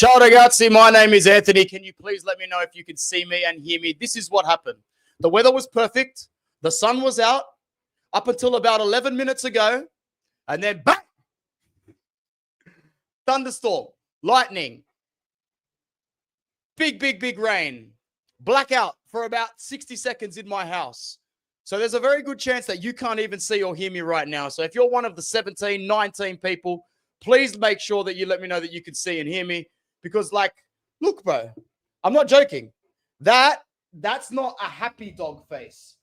Ciao ragazzi, my name is Anthony. Can you please let me know if you can see me and hear me? This is what happened. The weather was perfect. The sun was out up until about 11 minutes ago. And then bang! Thunderstorm, lightning, big rain, blackout for about 60 seconds in my house. So there's a very good chance that you can't even see or hear me right now. So if you're one of the 17, 19 people, please make sure that you let me know that you can see and hear me. Because, like, look, bro, I'm not joking. That's not a happy dog face.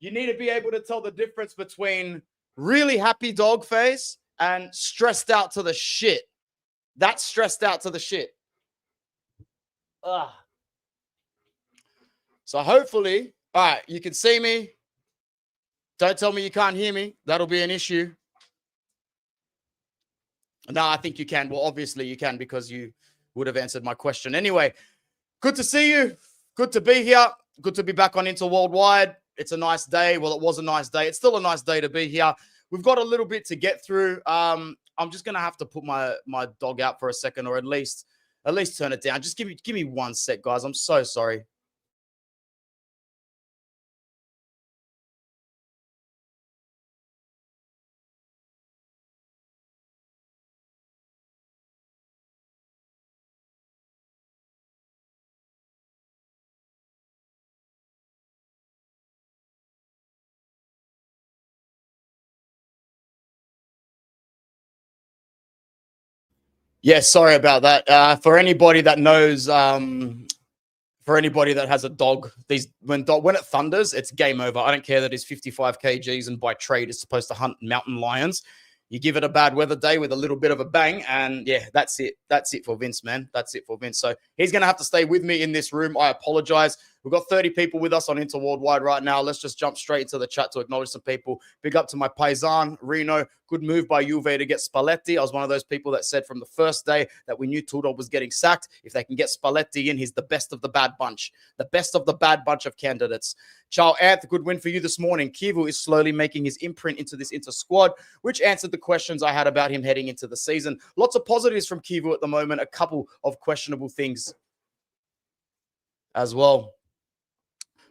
You need to be able to tell the difference between really happy dog face and stressed out to the shit. That's stressed out to the shit. So hopefully, all right, you can see me. Don't tell me you can't hear me. That'll be an issue. No, I think you can. Well, obviously you can because you would have answered my question. Anyway, good to see you. Good to be here. Good to be back on Inter Worldwide. It's a nice day. Well, it was a nice day. It's still a nice day to be here. We've got a little bit to get through. I'm just gonna have to put my dog out for a second, or at least turn it down. Just give me 1 sec, guys. I'm so sorry. Yeah, sorry about that. For anybody that knows, for anybody that has a dog, when it thunders, it's game over. I don't care that it's 55 kgs and by trade is supposed to hunt mountain lions. You give it a bad weather day with a little bit of a bang, and yeah, that's it. That's it for Vince, man. That's it for Vince. So he's going to have to stay with me in this room. I apologize. We've got 30 people with us on Inter Worldwide right now. Let's just jump straight into the chat to acknowledge some people. Big up to my paisan, Reno. Good move by Juve to get Spalletti. I was one of those people that said from the first day that we knew Tudor was getting sacked. If they can get Spalletti in, he's the best of the bad bunch. The best of the bad bunch of candidates. Ciao, Anth. Good win for you this morning. Chivu is slowly making his imprint into this Inter squad, which answered the questions I had about him heading into the season. Lots of positives from Chivu at the moment. A couple of questionable things as well.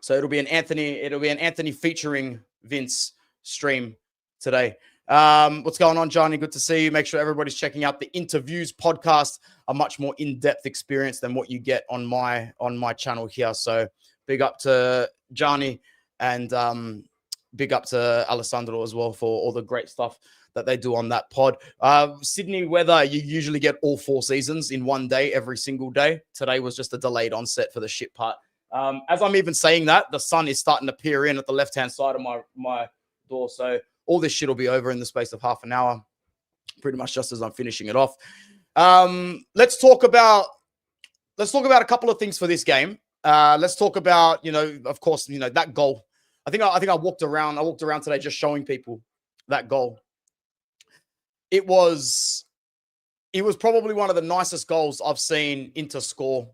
So it'll be an Anthony featuring Vince stream today. What's going on, Johnny? Good to see you. Make sure everybody's checking out the Interviews podcast, a much more in-depth experience than what you get on my channel here. So big up to Johnny and big up to Alessandro as well for all the great stuff that they do on that pod. Sydney weather, you usually get all 4 seasons in one day, every single day. Today was just a delayed onset for the shit part. As I'm even saying that, the sun is starting to peer in at the left-hand side of my door. So all this shit will be over in the space of half an hour, pretty much just as I'm finishing it off. Let's talk about a couple of things for this game. Let's talk about, of course, that goal. I think I walked around today just showing people that goal. It was probably one of the nicest goals I've seen Inter score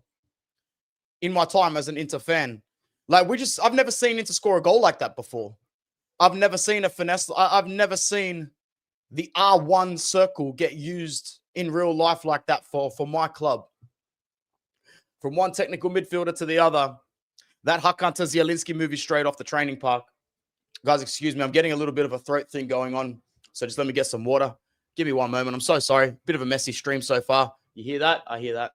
in my time as an Inter fan. Like, I've never seen Inter score a goal like that before. I've never seen a finesse. I've never seen the R1 circle get used in real life like that for my club. From one technical midfielder to the other. That Hakan Calhanoglu movie straight off the training park. Guys, excuse me. I'm getting a little bit of a throat thing going on. So just let me get some water. Give me one moment. I'm so sorry. Bit of a messy stream so far. You hear that? I hear that.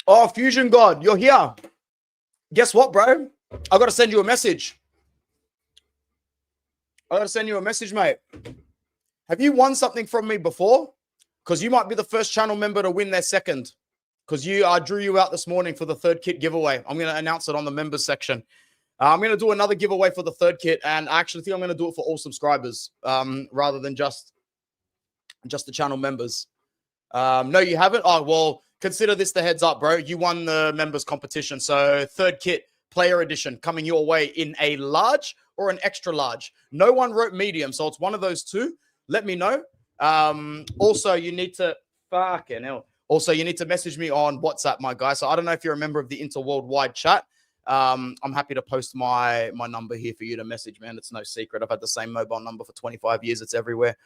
Oh, Fusion God, you're here. Guess what, bro? I got to send you a message. Mate. Have you won something from me before? Because you might be the first channel member to win their second. Because I drew you out this morning for the 3rd kit giveaway. I'm going to announce it on the members section. I'm going to do another giveaway for the 3rd kit, and I actually think I'm going to do it for all subscribers rather than just the channel members. No, you haven't? Oh, well, consider this the heads up, bro. You won the members competition. So 3rd kit player edition coming your way in a large or an extra large. No one wrote medium, so it's one of those two. Let me know. Also, you need to fucking hell. Also, you need to message me on WhatsApp, my guy. So I don't know if you're a member of the Interworldwide chat. I'm happy to post my number here for you to message, man. It's no secret. I've had the same mobile number for 25 years. It's everywhere.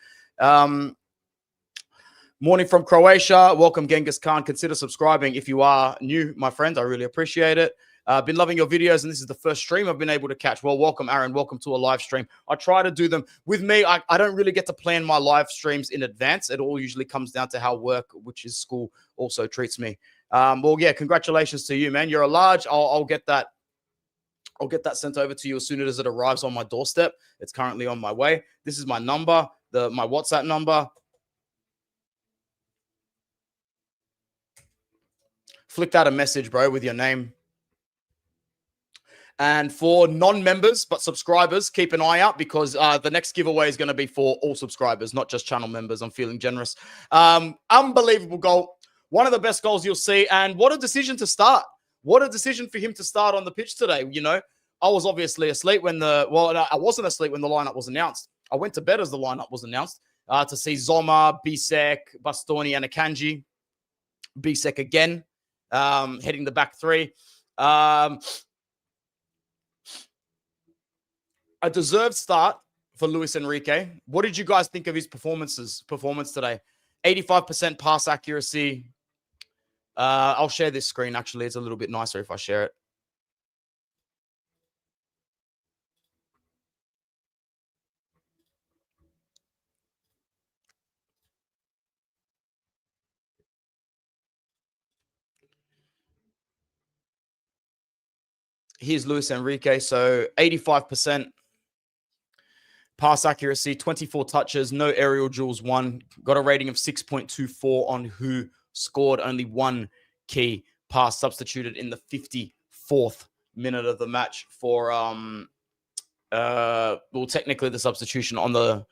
Morning from Croatia. Welcome, Genghis Khan. Consider subscribing if you are new, my friend. I really appreciate it. Been loving your videos, and this is the first stream I've been able to catch. Well, welcome, Aaron. Welcome to a live stream. I try to do them. With me, I don't really get to plan my live streams in advance. It all usually comes down to how work, which is school, also treats me. Well, yeah, congratulations to you, man. You're a large. I'll get that. I'll get that sent over to you as soon as it arrives on my doorstep. It's currently on my way. This is my number, my WhatsApp number. Flick out a message, bro, with your name. And for non-members, but subscribers, keep an eye out because the next giveaway is going to be for all subscribers, not just channel members. I'm feeling generous. Unbelievable goal. One of the best goals you'll see. And what a decision to start. What a decision for him to start on the pitch today. You know, I was obviously asleep when I wasn't asleep when the lineup was announced. I went to bed as the lineup was announced to see Zoma, Bisek, Bastoni, and Akanji. Bisek again, heading the back three. A deserved start for Luis Enrique. What did you guys think of his performance today? 85% pass accuracy. I'll share this screen, actually. It's a little bit nicer if I share it. Here's Luis Enrique. So 85% pass accuracy, 24 touches, no aerial duels, one. Got a rating of 6.24 on who scored only one key pass, substituted in the 54th minute of the match for, well, technically the substitution on the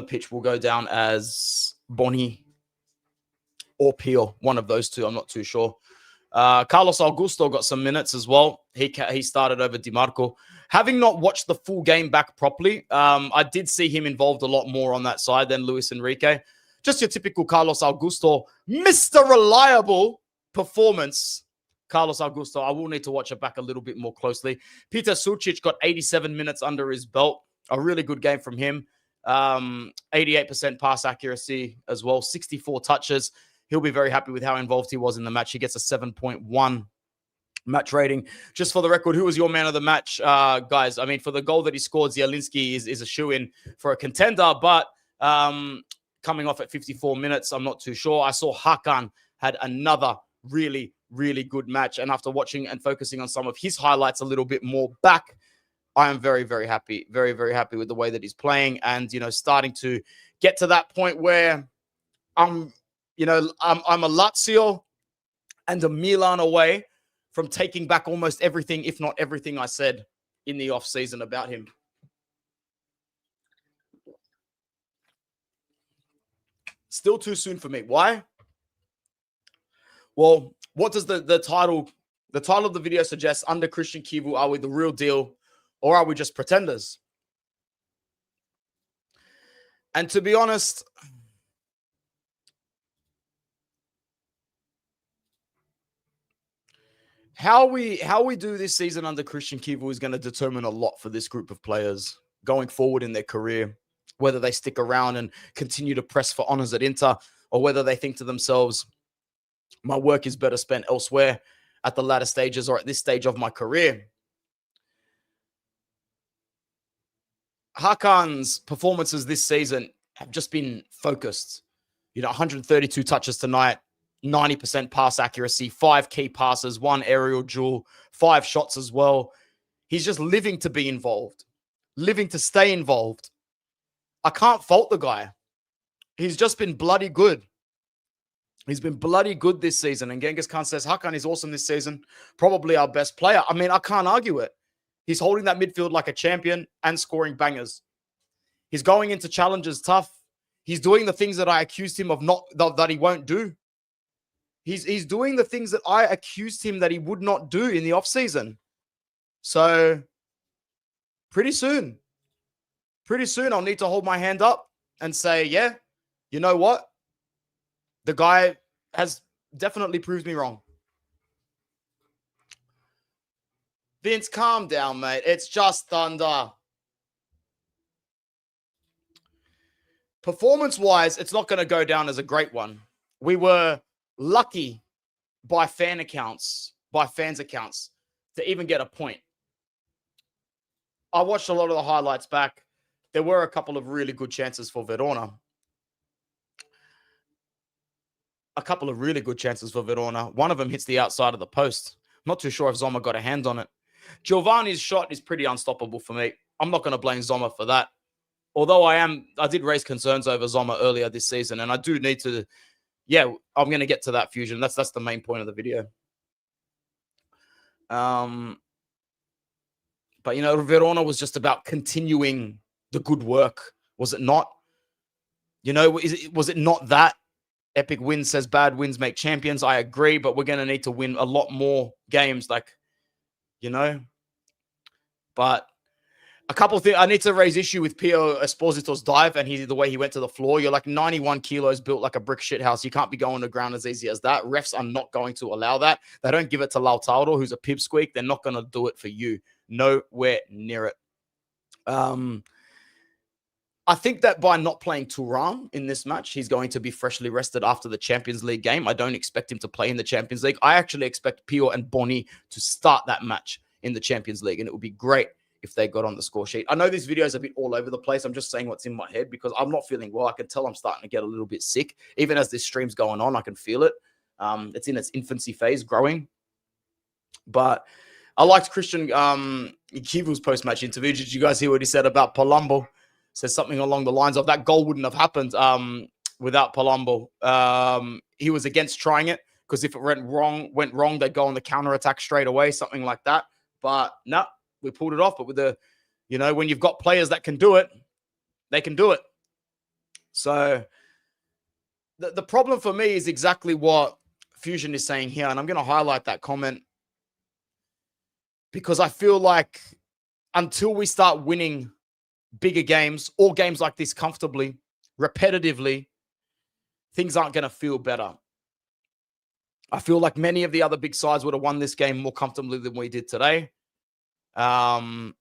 pitch will go down as Boni or Pio, one of those two. I'm not too sure. Carlos Augusto got some minutes as well. He started over DiMarco. Having not watched the full game back properly, I did see him involved a lot more on that side than Luis Enrique. Just your typical Carlos Augusto, Mr. Reliable performance. Carlos Augusto, I will need to watch it back a little bit more closely. Peter Sucic got 87 minutes under his belt. A really good game from him. 88% pass accuracy as well. 64 touches. He'll be very happy with how involved he was in the match. He gets a 7.1 match rating. Just for the record, who was your man of the match, guys? I mean, for the goal that he scored, Zielinski is a shoo-in for a contender, but coming off at 54 minutes, I'm not too sure. I saw Hakan had another really, really good match, and after watching and focusing on some of his highlights a little bit more back, I am very, very happy, very, very happy with the way that he's playing, and, you know, starting to get to that point where I'm a Lazio and a Milan away from taking back almost everything, if not everything I said in the offseason about him. Still too soon for me. Why? Well, what does the title of the video suggest? Under Cristian Chivu, are we the real deal or are we just pretenders? And to be honest, how we do this season under Cristian Chivu is going to determine a lot for this group of players going forward in their career, whether they stick around and continue to press for honors at Inter, or whether they think to themselves, my work is better spent elsewhere at the latter stages or at this stage of my career. Hakan's performances this season have just been focused. 132 touches tonight, 90% pass accuracy, 5 key passes, 1 aerial duel, 5 shots as well. He's just living to be involved, living to stay involved. I can't fault the guy. He's just been bloody good. He's been bloody good this season. And Genghis Khan says, Hakan is awesome this season. Probably our best player. I mean, I can't argue it. He's holding that midfield like a champion and scoring bangers. He's going into challenges tough. He's doing the things that I accused him of that he won't do. He's doing the things that I accused him that he would not do in the offseason. So pretty soon I'll need to hold my hand up and say, yeah, you know what? The guy has definitely proved me wrong. Vince, calm down, mate. It's just Thunder. Performance-wise, it's not going to go down as a great one. We were lucky by fans' accounts, to even get a point. I watched a lot of the highlights back. There were a couple of really good chances for Verona. One of them hits the outside of the post. I'm not too sure if Zoma got a hand on it. Giovanni's shot is pretty unstoppable for me. I'm not going to blame Zoma for that. Although I did raise concerns over Zoma earlier this season, and I do need to, I'm going to get to that fusion. That's the main point of the video. But, Verona was just about continuing the good work. Was it not? Was it not that? Epic win says bad wins make champions. I agree, but we're going to need to win a lot more games, But a couple of things. I need to raise issue with Pio Esposito's dive and the way he went to the floor. You're like 91 kilos built like a brick shit house. You can't be going to ground as easy as that. Refs are not going to allow that. They don't give it to Lautaro, who's a pipsqueak. They're not going to do it for you. Nowhere near it. I think that by not playing Thuram in this match, he's going to be freshly rested after the Champions League game. I don't expect him to play in the Champions League. I actually expect Pio and Boni to start that match in the Champions League, and it would be great if they got on the score sheet. I know this video is a bit all over the place. I'm just saying what's in my head because I'm not feeling well. I can tell I'm starting to get a little bit sick. Even as this stream's going on, I can feel it. It's in its infancy phase, growing. But I liked Cristian Chivu's post-match interview. Did you guys hear what he said about Palumbo? Says something along the lines of that goal wouldn't have happened without Palumbo. He was against trying it because if it went wrong, they'd go on the counter-attack straight away, something like that. But no, we pulled it off. But with when you've got players that can do it, they can do it. So the problem for me is exactly what Fusion is saying here. And I'm going to highlight that comment because I feel like until we start winning bigger games or games like this comfortably, repetitively, things aren't going to feel better. I feel like many of the other big sides would have won this game more comfortably than we did today. I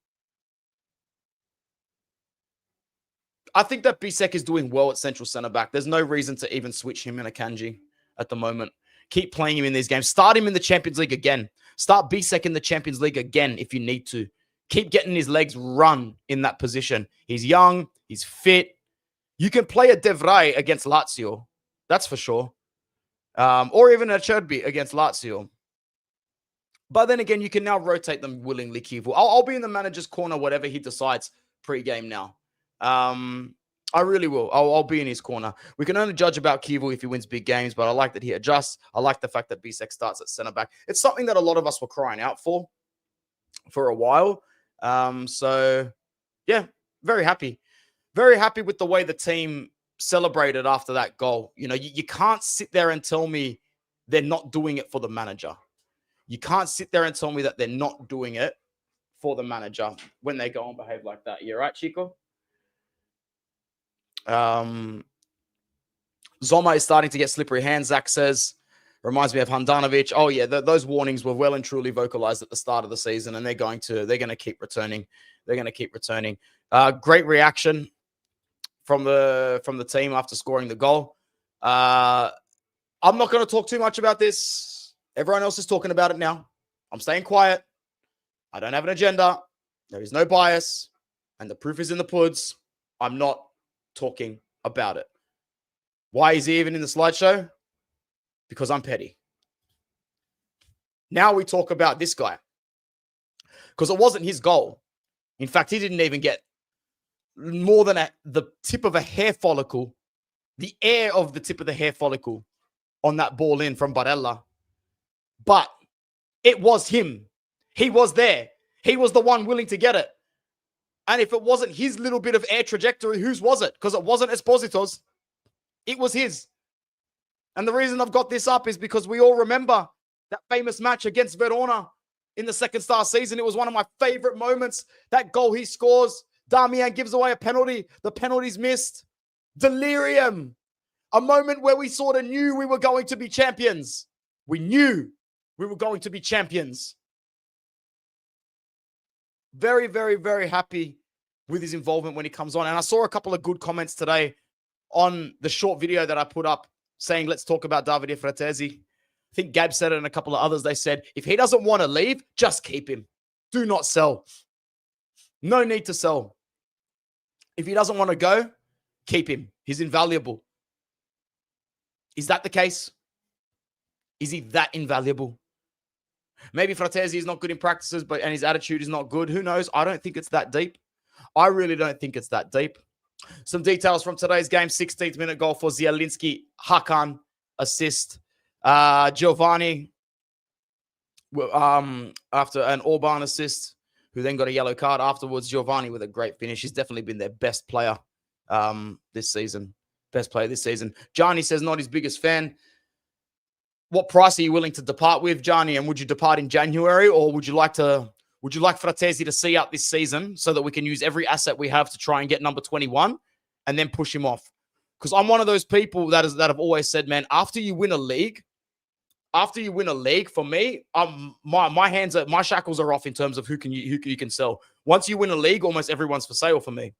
think that Bisek is doing well at central centre back. There's no reason to even switch him in a Kanji at the moment. Keep playing him in these games. Start him in the Champions League again. Start Bisek in the Champions League again if you need to. Keep getting his legs run in that position. He's young. He's fit. You can play a De Vrij against Lazio. That's for sure. Or even a Cherby against Lazio. But then again, you can now rotate them willingly, Kivu. I'll be in the manager's corner, whatever he decides pre-game now. I really will. I'll be in his corner. We can only judge about Kivu if he wins big games, but I like that he adjusts. I like the fact that Bisek starts at centre-back. It's something that a lot of us were crying out for a while. So, yeah, very happy. Very happy with the way the team celebrated after that goal. You can't sit there and tell me they're not doing it for the manager. You can't sit there and tell me that they're not doing it for the manager when they go and behave like that. You're right, Chico? Zoma is starting to get slippery hands, Zach says. Reminds me of Handanovic. Oh, yeah, those warnings were well and truly vocalized at the start of the season, and they're going to keep returning. They're going to keep returning. Great reaction from the team after scoring the goal. I'm not going to talk too much about this. Everyone else is talking about it now. I'm staying quiet. I don't have an agenda. There is no bias, and the proof is in the puds. I'm not talking about it. Why is he even in the slideshow? Because I'm petty. Now we talk about this guy. Because it wasn't his goal. In fact, he didn't even get more than the tip of a hair follicle, the air of the tip of the hair follicle on that ball in from Barella. But it was him. He was there. He was the one willing to get it. And if it wasn't his little bit of air trajectory, whose was it? Because it wasn't Esposito's. It was his. And the reason I've got this up is because we all remember that famous match against Verona in the second star season. It was one of my favorite moments. That goal he scores. Damian gives away a penalty. The penalty's missed. Delirium. A moment where we sort of knew we were going to be champions. We knew we were going to be champions. Very, very, very happy with his involvement when he comes on. And I saw a couple of good comments today on the short video that I put up saying, let's talk about Davide Fratesi. I think Gab said it and a couple of others. They said, if he doesn't want to leave, just keep him. Do not sell. No need to sell. If he doesn't want to go, keep him. He's invaluable. Is that the case? Is he that invaluable? Maybe Fratesi is not good in practices, and his attitude is not good. Who knows? I don't think it's that deep. I really don't think it's that deep. Some details from today's game. 16th minute goal for Zielinski. Hakan assist. Giovanni after an Orban assist, who then got a yellow card afterwards. Giovanni with a great finish. He's definitely been their best player this season. Best player this season. Gianni says not his biggest fan. What price are you willing to depart with, Gianni? And would you depart in January, or would you like Fratesi to see out this season so that we can use every asset we have to try and get number 21 and then push him off? Because I'm one of those people that have always said, man, after you win a league, for me, my shackles are off in terms of who you can sell. Once you win a league, almost everyone's for sale for me.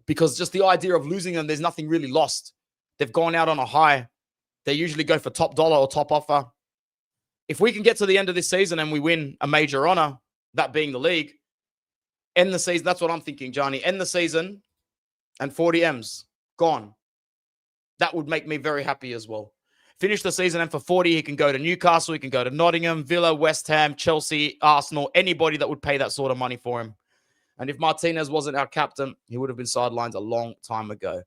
Because just the idea of losing them, there's nothing really lost. They've gone out on a high. They usually go for top dollar or top offer. If we can get to the end of this season and we win a major honor, that being the league, end the season. That's what I'm thinking, Johnny. End the season and 40 M's gone. That would make me very happy as well. Finish the season and for 40, he can go to Newcastle, he can go to Nottingham, Villa, West Ham, Chelsea, Arsenal, anybody that would pay that sort of money for him. And if Martinez wasn't our captain, he would have been sidelined a long time ago.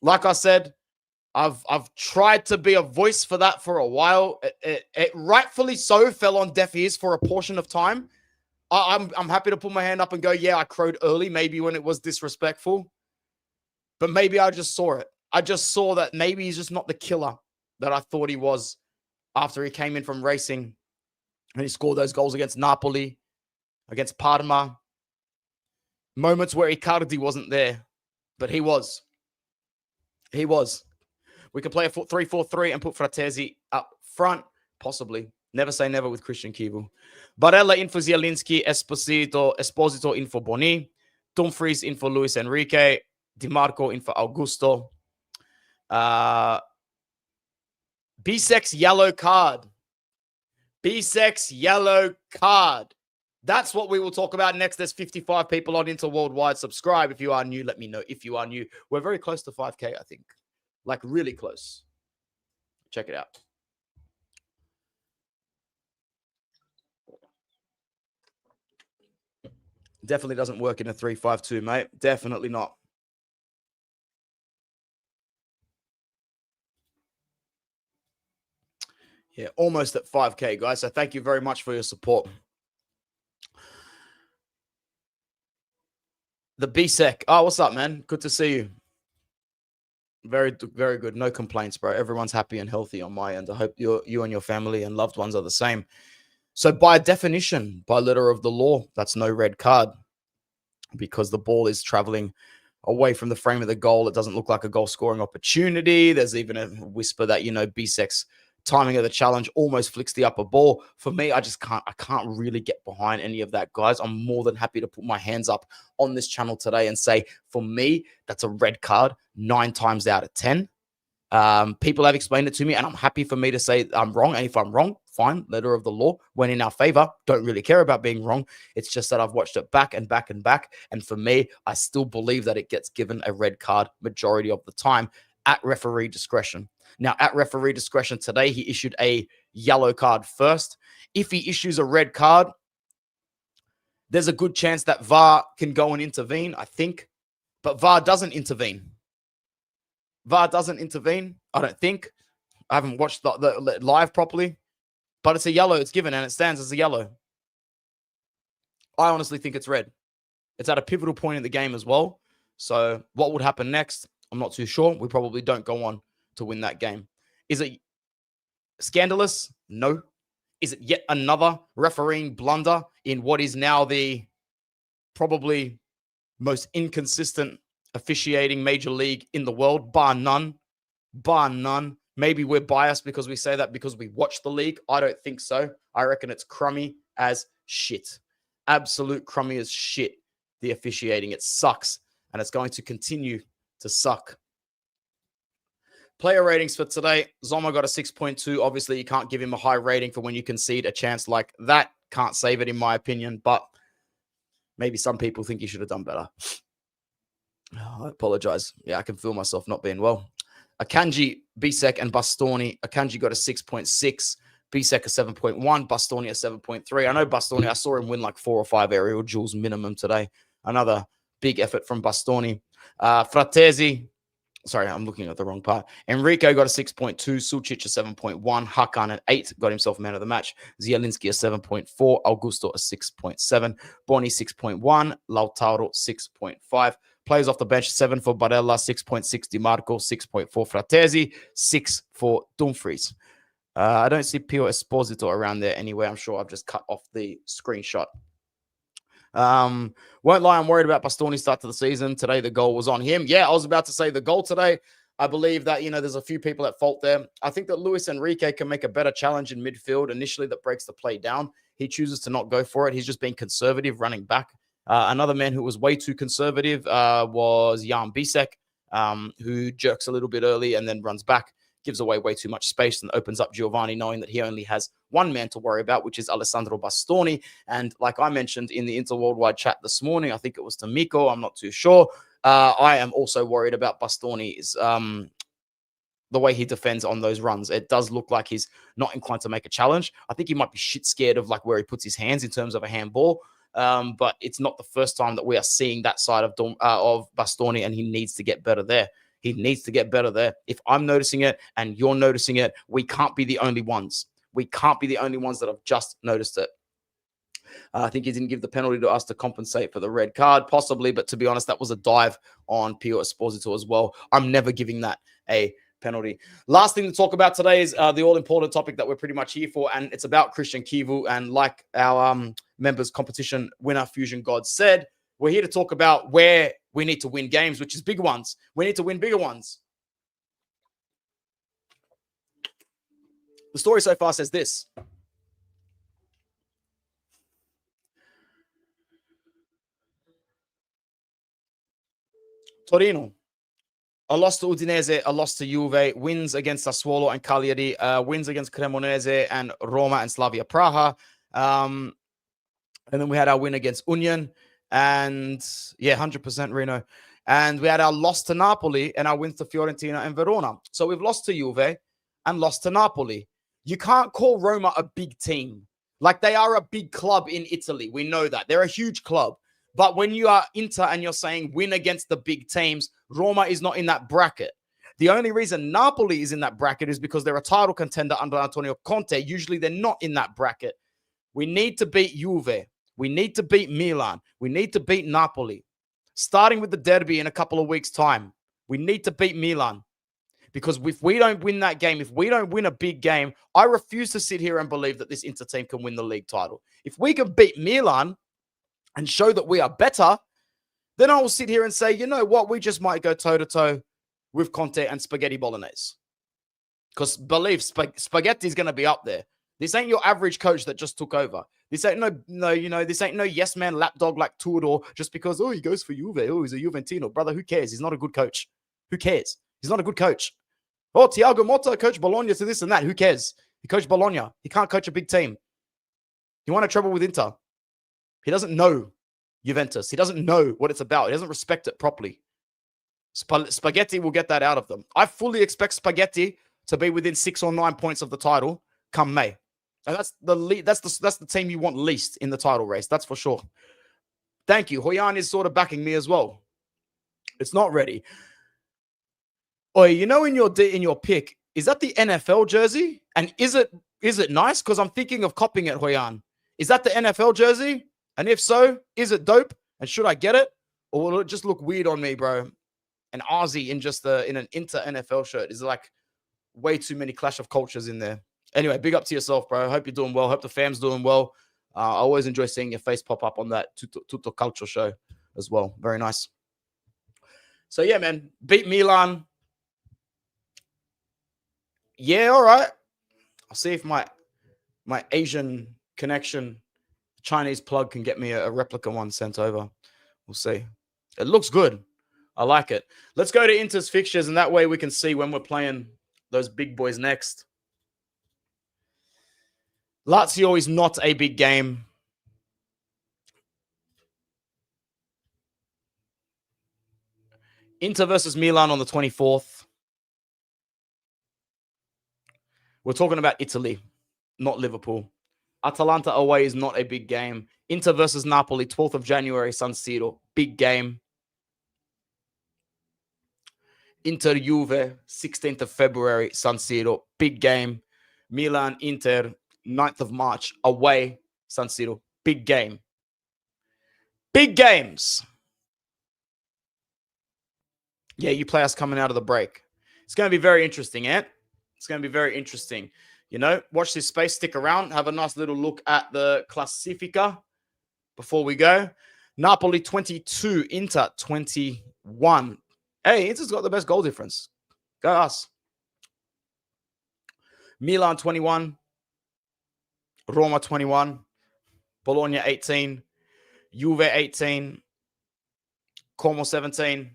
Like I said, I've tried to be a voice for that for a while. It rightfully so fell on deaf ears for a portion of time. I'm happy to put my hand up and go, yeah, I crowed early, maybe when it was disrespectful. But maybe I just saw it. I just saw that maybe he's just not the killer that I thought he was after he came in from Racing and he scored those goals against Napoli, against Parma. Moments where Icardi wasn't there, but he was. He was. We could play a 3-4-3 and put Fratesi up front, possibly. Never say never with Cristian Chivu. Barella in for Zielinski, Esposito in for Boni, Dumfries in for Luis Enrique, Di Marco in for Augusto. Bisec's yellow card. Bisec's yellow card. That's what we will talk about next. There's 55 people on Inter Worldwide. Subscribe if you are new. Let me know if you are new. We're very close to 5K, I think. Like really close. Check it out. Definitely doesn't work in a 3-5-2, mate. Definitely not. Yeah, almost at 5K, guys. So thank you very much for your support. The BSEC. Oh, what's up, man? Good to see you. Very, very good. No complaints, bro. Everyone's happy and healthy on my end. I hope you and your family and loved ones are the same. So by definition, by letter of the law, that's no red card because the ball is traveling away from the frame of the goal. It doesn't look like a goal scoring opportunity. There's even a whisper that, BSEC's timing of the challenge almost flicks the upper ball. For me, I can't really get behind any of that, guys. I'm more than happy to put my hands up on this channel today and say, for me, that's a red card 9 times out of 10. People have explained it to me, and I'm happy for me to say I'm wrong. And if I'm wrong, fine, letter of the law. When in our favor, don't really care about being wrong. It's just that I've watched it back and back and back. And for me, I still believe that it gets given a red card majority of the time at referee discretion. Now, at referee discretion today, he issued a yellow card first. If he issues a red card, there's a good chance that VAR can go and intervene, I think. But VAR doesn't intervene. VAR doesn't intervene, I don't think. I haven't watched the live properly. But it's a yellow. It's given, and it stands as a yellow. I honestly think it's red. It's at a pivotal point in the game as well. So what would happen next? I'm not too sure. We probably don't go on to win that game. Is it scandalous? No. Is it yet another refereeing blunder in what is now the probably most inconsistent officiating major league in the world, bar none? Bar none. Maybe we're biased because we say that because we watch the league. I don't think so. I reckon it's crummy as shit. Absolute crummy as shit, the officiating. It sucks, and it's going to continue to suck. Player ratings for today. Zoma got a 6.2. Obviously, you can't give him a high rating for when you concede a chance like that. Can't save it, in my opinion, but maybe some people think you should have done better. I apologize. Yeah, I can feel myself not being well. Akanji, Bisek, and Bastoni. Akanji got a 6.6. Bisek a 7.1. Bastoni a 7.3. I know Bastoni, I saw him win like 4 or 5 aerial duels minimum today. Another big effort from Bastoni. Fratesi. Sorry, I'm looking at the wrong part. Enrico got a 6.2. Sulcic a 7.1. Hakan at 8. Got himself man of the match. Zielinski a 7.4. Augusto a 6.7. Boni 6.1. Lautaro 6.5. Players off the bench, 7 for Barella, 6.6 Di Marco, 6.4 Fratesi, 6 for Dumfries. I don't see Pio Esposito around there anyway. I'm sure I've just cut off the screenshot. Won't lie, I'm worried about Bastoni's start to the season. Today, the goal was on him. Yeah, I was about to say the goal today. I believe that, there's a few people at fault there. I think that Luis Enrique can make a better challenge in midfield initially that breaks the play down. He chooses to not go for it. He's just being conservative running back. Another man who was way too conservative was Jan Bisek, who jerks a little bit early and then runs back, gives away way too much space and opens up Giovanni, knowing that he only has one man to worry about, which is Alessandro Bastoni. And like I mentioned in the Inter-Worldwide chat this morning, I think it was to Miko, I'm not too sure. I am also worried about Bastoni's the way he defends on those runs. It does look like he's not inclined to make a challenge. I think he might be shit scared of like where he puts his hands in terms of a handball. But it's not the first time that we are seeing that side of Bastoni, and he needs to get better there. He needs to get better there. If I'm noticing it and you're noticing it, we can't be the only ones. We can't be the only ones that have just noticed it. I think he didn't give the penalty to us to compensate for the red card, possibly. But to be honest, that was a dive on Pio Esposito as well. I'm never giving that a penalty. Last thing to talk about today is the all-important topic that we're pretty much here for, and it's about Cristian Chivu. And like our members competition winner Fusion God said, we're here to talk about where we need to win games, which is big ones. We need to win bigger ones. The story so far says this. Torino, a loss to Udinese, a loss to Juve, wins against Sassuolo and Cagliari, wins against Cremonese and Roma and Slavia Praha. And then we had our win against Union and, 100% Reno. And we had our loss to Napoli and our wins to Fiorentina and Verona. So we've lost to Juve and lost to Napoli. You can't call Roma a big team. Like, they are a big club in Italy. We know that. They're a huge club. But when you are Inter and you're saying win against the big teams, Roma is not in that bracket. The only reason Napoli is in that bracket is because they're a title contender under Antonio Conte. Usually they're not in that bracket. We need to beat Juve. We need to beat Milan. We need to beat Napoli. Starting with the derby in a couple of weeks' time, we need to beat Milan. Because if we don't win that game, if we don't win a big game, I refuse to sit here and believe that this Inter team can win the league title. If we can beat Milan and show that we are better, then I will sit here and say, you know what, we just might go toe-to-toe with Conte and Spaghetti Bolognese. Because believe, Spaghetti is going to be up there. This ain't your average coach that just took over. This ain't this ain't no yes man lapdog like Tudor just because, he goes for Juve. Oh, he's a Juventino. Brother, who cares? He's not a good coach. Who cares? He's not a good coach. Oh, Thiago Motta coached Bologna to this and that. Who cares? He coached Bologna. He can't coach a big team. He won a treble with Inter. He doesn't know Juventus. He doesn't know what it's about. He doesn't respect it properly. Spaghetti will get that out of them. I fully expect Spaghetti to be within 6 or 9 points of the title come May. And that's the team you want least in the title race. That's for sure. Thank you. Hoyan is sort of backing me as well. It's not ready. Oh, in your pick, is that the NFL jersey? And is it nice? Because I'm thinking of copying it, Hoyan. Is that the NFL jersey? And if so, is it dope? And should I get it? Or will it just look weird on me, bro? An Aussie in an Inter NFL shirt. Is it like way too many clash of cultures in there. Anyway, big up to yourself, bro. Hope you're doing well. Hope the fam's doing well. I always enjoy seeing your face pop up on that Tutto Calcio show as well. Very nice. So, yeah, man. Beat Milan. Yeah, all right. I'll see if my Asian connection Chinese plug can get me a replica one sent over. We'll see. It looks good. I like it. Let's go to Inter's fixtures, and that way we can see when we're playing those big boys next. Lazio is not a big game. Inter versus Milan on the 24th. We're talking about Italy, not Liverpool. Atalanta away is not a big game. Inter versus Napoli, 12th of January, San Siro. Big game. Inter Juve, 16th of February, San Siro. Big game. Milan Inter, 9th of March, away, San Siro. Big game. Big games. Yeah, you play us coming out of the break. It's going to be very interesting, Ant. It's going to be very interesting. You know, watch this space, stick around, have a nice little look at the Classifica before we go. Napoli 22, Inter 21. Hey, Inter's got the best goal difference. Go us. Milan 21, Roma 21, Bologna 18, Juve 18, Como 17,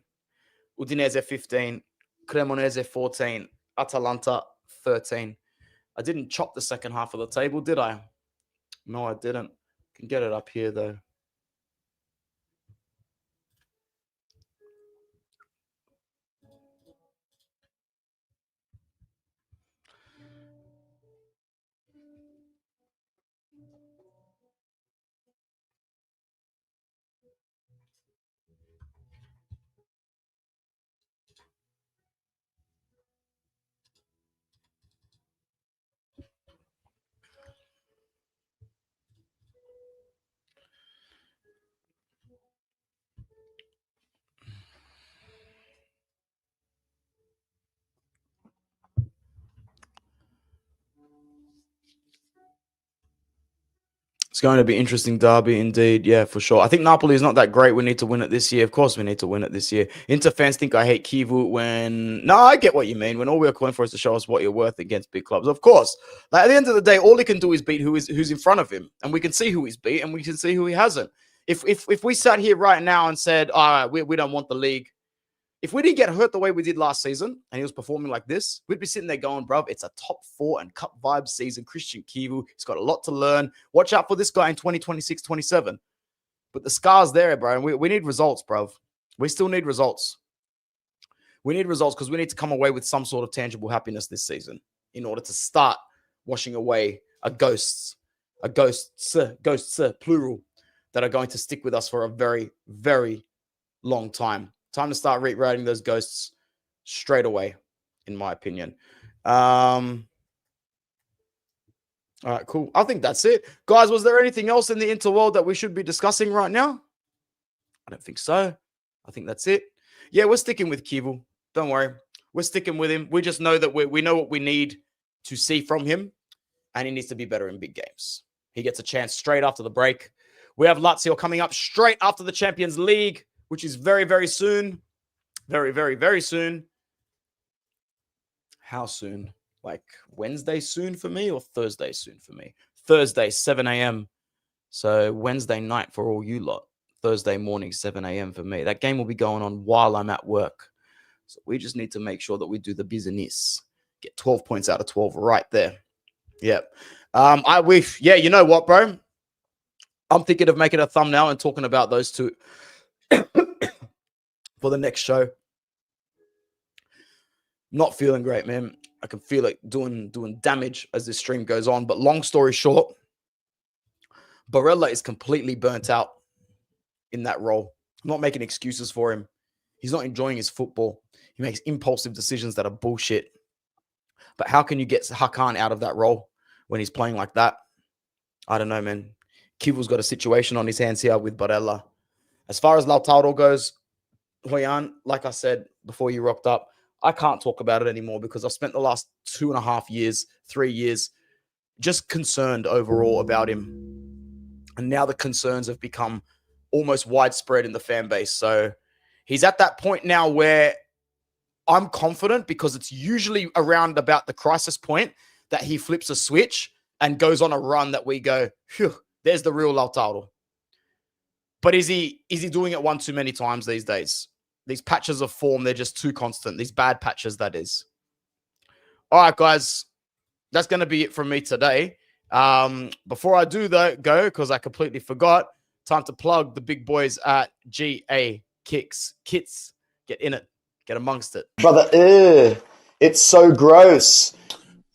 Udinese 15, Cremonese 14, Atalanta 13. I didn't chop the second half of the table, did I? No, I didn't. Can get it up here, though. It's going to be interesting derby indeed. Yeah, for sure. I think Napoli is not that great. We need to win it this year. Of course, we need to win it this year. Inter fans think I hate Chivu when... No, I get what you mean. When all we're calling for is to show us what you're worth against big clubs. Of course. Like, at the end of the day, all he can do is beat who's in front of him. And we can see who he's beat and we can see who he hasn't. If we sat here right now and said, all right, we don't want the league. If we didn't get hurt the way we did last season and he was performing like this, we'd be sitting there going, bruv, it's a top 4 and cup vibe season. Cristian Chivu, he's got a lot to learn. Watch out for this guy in 2026, 27. But the scar's there, bro. And we need results, bruv. We still need results. We need results because we need to come away with some sort of tangible happiness this season in order to start washing away ghosts, plural, that are going to stick with us for a very, very long time. Time to start rewriting those ghosts straight away, in my opinion. All right, cool. I think that's it. Guys, was there anything else in the interworld that we should be discussing right now? I don't think so. I think that's it. Yeah, we're sticking with Chivu. Don't worry. We're sticking with him. We just know that we know what we need to see from him, and he needs to be better in big games. He gets a chance straight after the break. We have Lazio coming up straight after the Champions League, which is very, very soon. Very, very, very soon. How soon? Like Wednesday soon for me or Thursday soon for me? Thursday, 7 a.m. So Wednesday night for all you lot. Thursday morning, 7 a.m. for me. That game will be going on while I'm at work. So we just need to make sure that we do the business. Get 12 points out of 12 right there. Yep. Yeah, you know what, bro? I'm thinking of making a thumbnail and talking about those two for the next show. Not feeling great, man. I can feel it doing damage as this stream goes on. But long story short, Barella is completely burnt out in that role. I'm not making excuses for him. He's not enjoying his football. He makes impulsive decisions that are bullshit. But how can you get Hakan out of that role when he's playing like that? I don't know, man. Chivu's got a situation on his hands here with Barella. As far as Lautaro goes, Hoyan, like I said before you rocked up, I can't talk about it anymore because I've spent the last 2.5 years, 3 years, just concerned overall about him. And now the concerns have become almost widespread in the fan base. So he's at that point now where I'm confident, because it's usually around about the crisis point that he flips a switch and goes on a run that we go, phew, there's the real Lautaro. But is he doing it one too many times these days? These patches of form, they're just too constant. These bad patches, that is. All right, guys. That's going to be it from me today. Before I do, though, go, because I completely forgot, time to plug the big boys at GA Kicks. Kits, get in it. Get amongst it. Brother, it's so gross.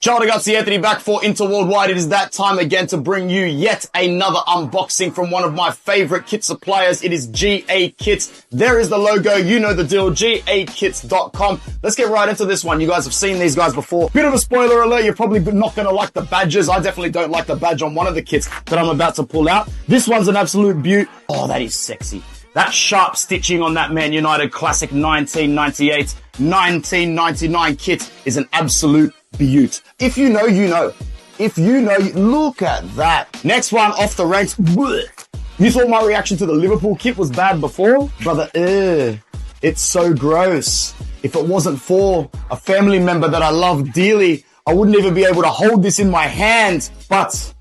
Ciao ragazzi, Anthony back for Interworldwide. It is that time again to bring you yet another unboxing from one of my favorite kit suppliers. It is GA Kits. There is the logo. You know the deal. GAKits.com. Let's get right into this one. You guys have seen these guys before. Bit of a spoiler alert. You're probably not going to like the badges. I definitely don't like the badge on one of the kits that I'm about to pull out. This one's an absolute beaut. Oh, that is sexy. That sharp stitching on that Man United classic 1998, 1999 kit is an absolute beaut. If you know, you know. If you know, look at that. Next one off the ranks. Blech. You thought my reaction to the Liverpool kit was bad before? Brother, it's so gross. If it wasn't for a family member that I love dearly, I wouldn't even be able to hold this in my hand. But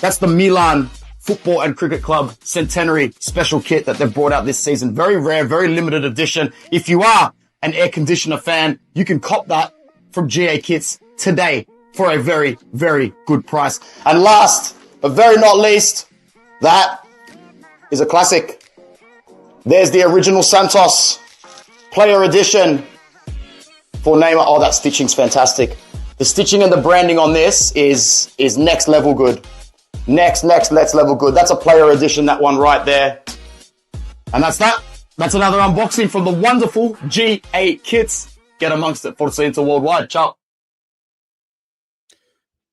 that's the Milan Football and Cricket Club Centenary special kit that they've brought out this season. Very rare, very limited edition. If you are an air conditioner fan, you can cop that from GA Kits today for a very, very good price. And last, but very not least, that is a classic. There's the original Santos player edition for Neymar. Oh, that stitching's fantastic. The stitching and the branding on this is next level good. Next level good. That's a player edition, that one right there. And that's that. That's another unboxing from the wonderful GA Kits. Get amongst it. Forza Interworldwide. Ciao.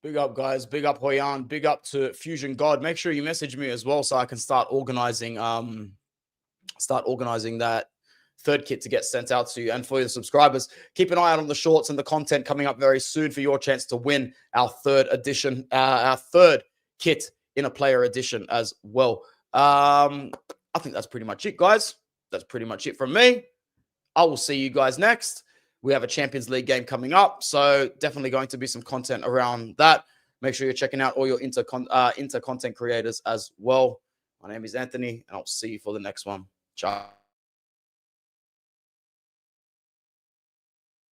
Big up, guys. Big up, Hoyan. Big up to Fusion God. Make sure you message me as well so I can start organizing that third kit to get sent out to you. And for your subscribers, keep an eye out on the shorts and the content coming up very soon for your chance to win our third edition, our third kit in a player edition as well. I think that's pretty much it, guys. That's pretty much it from me. I will see you guys next. We have a Champions League game coming up, so definitely going to be some content around that. Make sure you're checking out all your Inter content creators as well. My name is Anthony, and I'll see you for the next one. Ciao.